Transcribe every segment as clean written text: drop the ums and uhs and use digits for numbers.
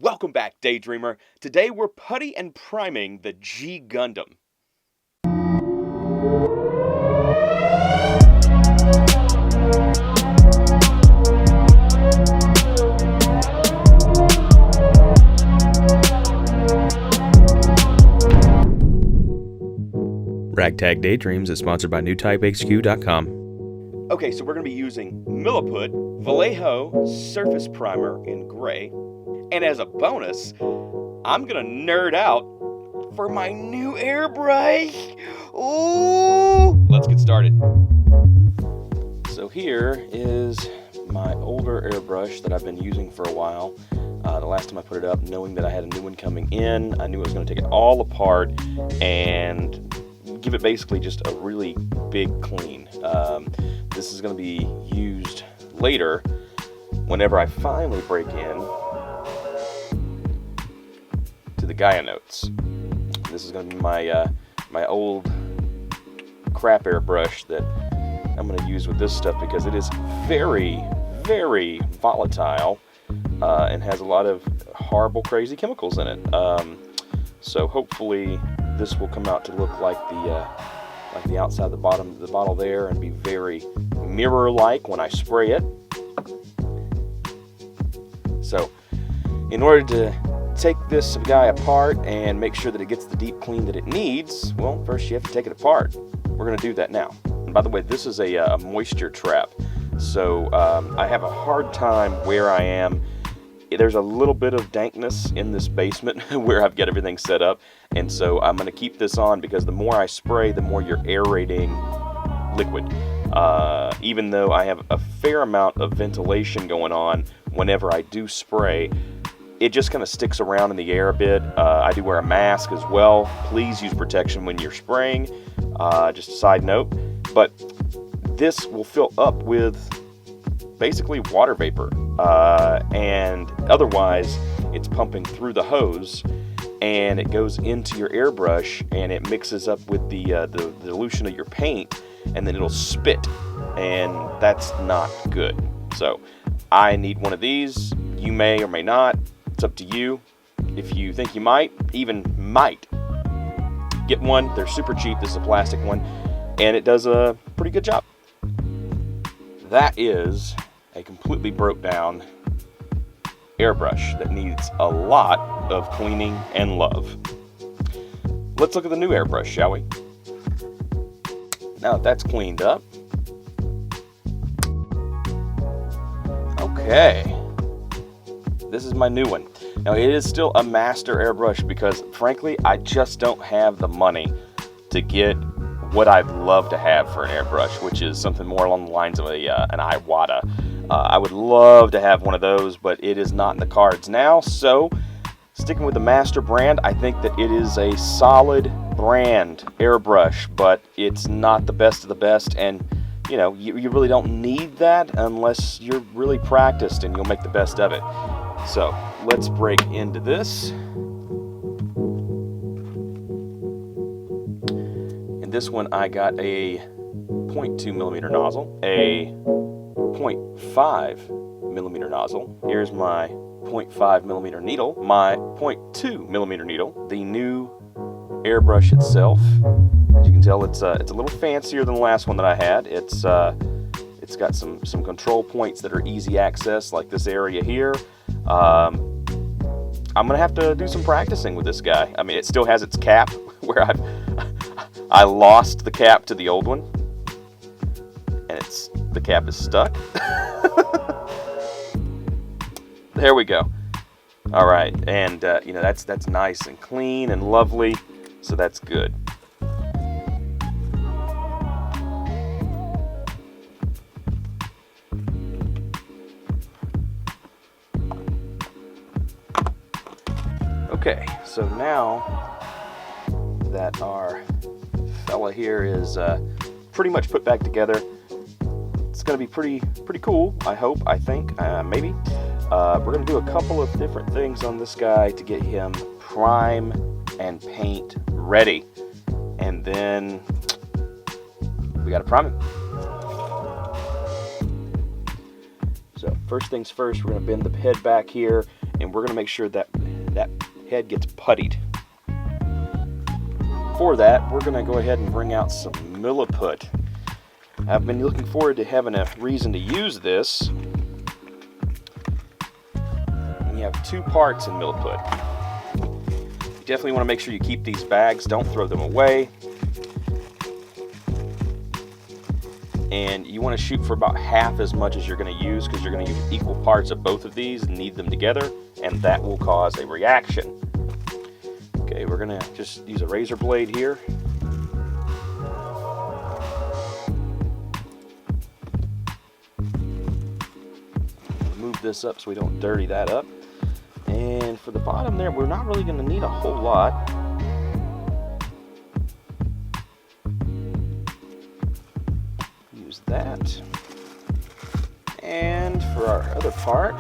Welcome back, Daydreamer. Today we're putty and priming the G-Gundam. Ragtag Daydreams is sponsored by NewTypeHQ.com. Okay, so we're going to be using Milliput Vallejo Surface Primer in gray. And as a bonus, I'm going to nerd out for my new airbrush. Ooh! Let's get started. So here is my older airbrush that I've been using for a while. The last time I put it up, knowing that I had a new one coming in, I knew I was going to take it all apart and give it basically just a really big clean. This is going to be used later whenever I finally break in to the Gaia notes. This is going to be my old crap airbrush that I'm going to use with this stuff because it is very, very volatile and has a lot of horrible, crazy chemicals in it. So hopefully this will come out to look like the outside of the bottom of the bottle there and be very mirror-like when I spray it. So in order to take this guy apart and make sure that it gets the deep clean that it needs, well, first you have to take it apart. We're going to do that now. And by the way, this is a moisture trap, so I have a hard time where I am. There's a little bit of dankness in this basement where I've got everything set up, and so I'm going to keep this on because the more I spray, the more you're aerating liquid. Even though I have a fair amount of ventilation going on whenever I do spray, it just kind of sticks around in the air a bit. I do wear a mask as well. Please use protection when you're spraying. Just a side note. But this will fill up with basically water vapor. And otherwise, it's pumping through the hose and it goes into your airbrush and it mixes up with the dilution of your paint, and then it'll spit, and that's not good. So I need one of these. You may or may not. It's up to you. If you think you might, get one. They're super cheap. This is a plastic one, and it does a pretty good job. That is a completely broke down airbrush that needs a lot of cleaning and love. Let's look at the new airbrush, shall we? Now that that's cleaned up. Okay. This is my new one. Now it is still a master airbrush because frankly I just don't have the money to get what I'd love to have for an airbrush, which is something more along the lines of an Iwata. I would love to have one of those, but it is not in the cards now. So sticking with the master brand, I think that it is a solid brand airbrush, but it's not the best of the best, and you know, you really don't need that unless you're really practiced and you'll make the best of it. So let's break into this. In this one I got a 0.2 millimeter nozzle, a 0.5 millimeter nozzle. Here's my 0.5 millimeter needle, my 0.2 millimeter needle, the new airbrush itself. As you can tell, it's a little fancier than the last one that I had. It's got some control points that are easy access, like this area here. I'm gonna have to do some practicing with this guy. I mean, it still has its cap where I lost the cap to the old one, and the cap is stuck. There we go. All right, and you know, that's nice and clean and lovely, so that's good. Okay, so now that our fella here is pretty much put back together, it's going to be pretty cool, I hope, I think, maybe. We're going to do a couple of different things on this guy to get him prime and paint ready. And then we got to prime him. So first things first, we're going to bend the head back here and we're going to make sure that that head gets puttied. For that, we're going to go ahead and bring out some Milliput. I've been looking forward to having a reason to use this. And you have two parts in Milliput. You definitely want to make sure you keep these bags, don't throw them away. And you want to shoot for about half as much as you're going to use, because you're going to use equal parts of both of these and knead them together, and that will cause a reaction. Okay, we're going to just use a razor blade here. Move this up so we don't dirty that up. And for the bottom there, we're not really going to need a whole lot. Use that. And for our other part,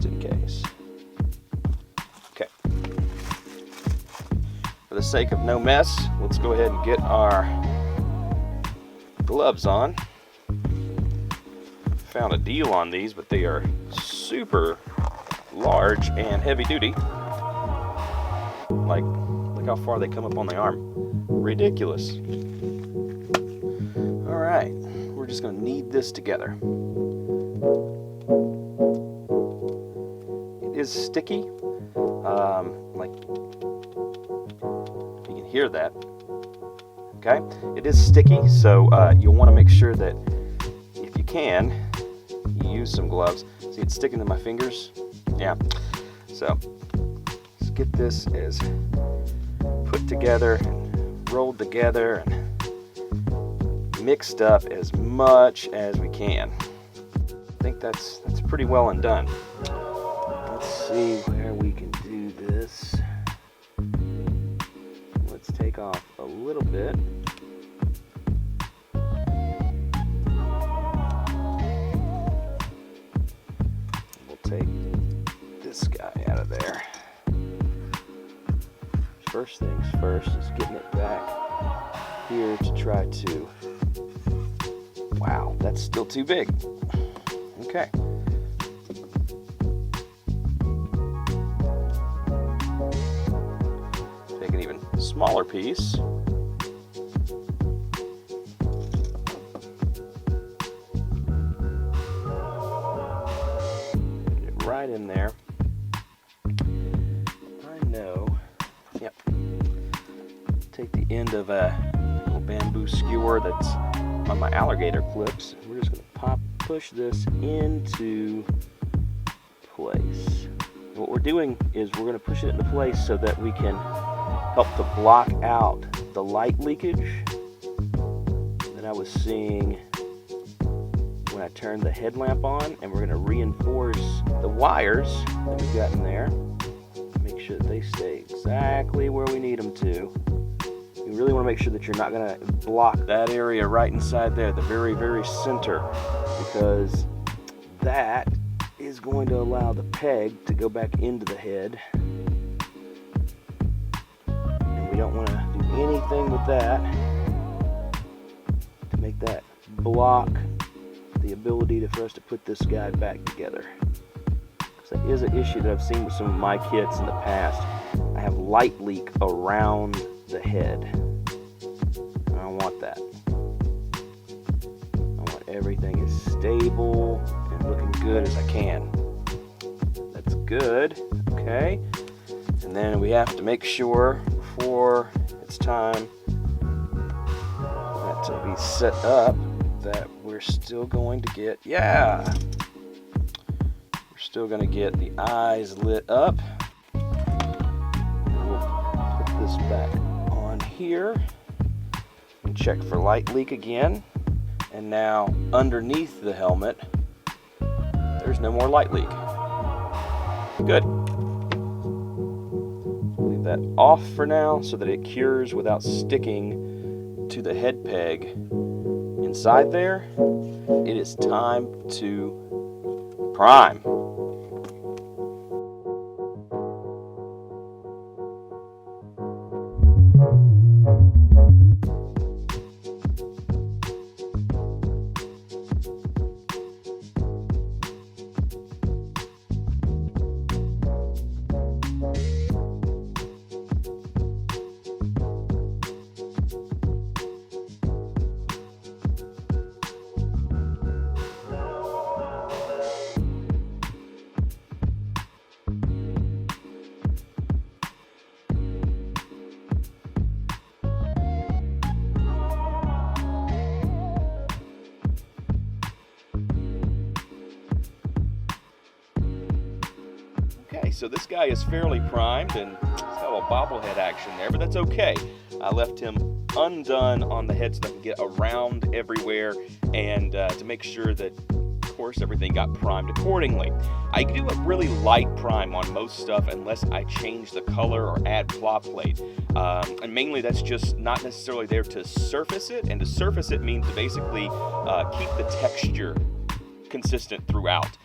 in case. Okay. For the sake of no mess, let's go ahead and get our gloves on. Found a deal on these, but they are super large and heavy duty. Like, look how far they come up on the arm. Ridiculous. All right, we're just gonna knead this together. Is sticky, like you can hear that. Okay, it is sticky, so you'll want to make sure that if you can, you use some gloves. See, it's sticking to my fingers. Yeah, so let's get this as put together and rolled together and mixed up as much as we can. I think that's pretty well and done. Let's see where we can do this. Let's take off a little bit. We'll take this guy out of there. First things first is getting it back here to try to... Wow, that's still too big. Okay. An even smaller piece. Get it right in there. I know. Yep. Take the end of a little bamboo skewer that's on my alligator clips. We're just going to push this into place. And what we're doing is we're going to push it into place so that we can help to block out the light leakage that I was seeing when I turned the headlamp on, and we're going to reinforce the wires that we've got in there, make sure that they stay exactly where we need them to. You really want to make sure that you're not going to block that area right inside there, the very, very center, because that is going to allow the peg to go back into the head. We don't want to do anything with that to make that block the ability for us to put this guy back together. Because that is an issue that I've seen with some of my kits in the past. I have light leak around the head. I don't want that. I want everything as stable and looking good as I can. That's good. Okay. And then we have to make sure before it's time that to be set up that we're still going to get, we're still going to get the eyes lit up. And we'll put this back on here and check for light leak again. And now underneath the helmet, there's no more light leak. Good. Leave that off for now so that it cures without sticking to the head peg inside there. It is time to prime. Okay, so this guy is fairly primed and he's got a little bobblehead action there, but that's okay. I left him undone on the head so that I can get around everywhere and to make sure that, of course, everything got primed accordingly. I do a really light prime on most stuff unless I change the color or add plot plate. And mainly that's just not necessarily there to surface it, and to surface it means to basically keep the texture consistent throughout.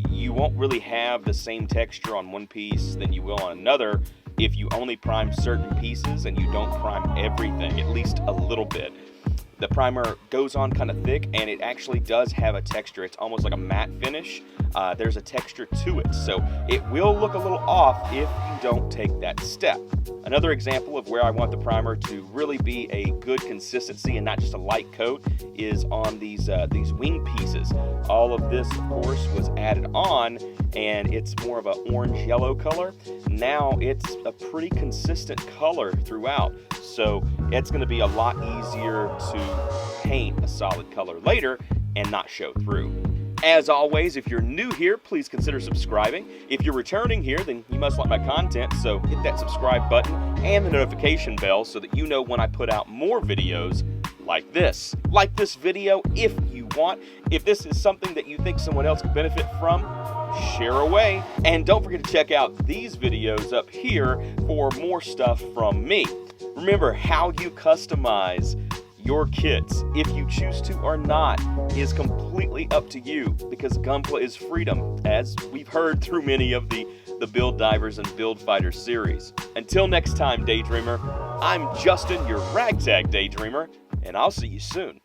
You won't really have the same texture on one piece than you will on another if you only prime certain pieces and you don't prime everything, at least a little bit. The primer goes on kind of thick, and it actually does have a texture. It's almost like a matte finish. There's a texture to it, so it will look a little off if you don't take that step. Another example of where I want the primer to really be a good consistency and not just a light coat is on these wing pieces. All of this, of course, was added on, and it's more of an orange-yellow color. Now it's a pretty consistent color throughout, so it's going to be a lot easier to paint a solid color later and not show through. As always, if you're new here, please consider subscribing. If you're returning here, then you must like my content, so hit that subscribe button and the notification bell so that you know when I put out more videos like this. Like this video if you want. If this is something that you think someone else could benefit from, share away. And don't forget to check out these videos up here for more stuff from me. Remember, how you customize your kits, if you choose to or not, is completely up to you, because Gunpla is freedom, as we've heard through many of the Build Divers and Build Fighters series. Until next time, Daydreamer, I'm Justin, your Ragtag Daydreamer, and I'll see you soon.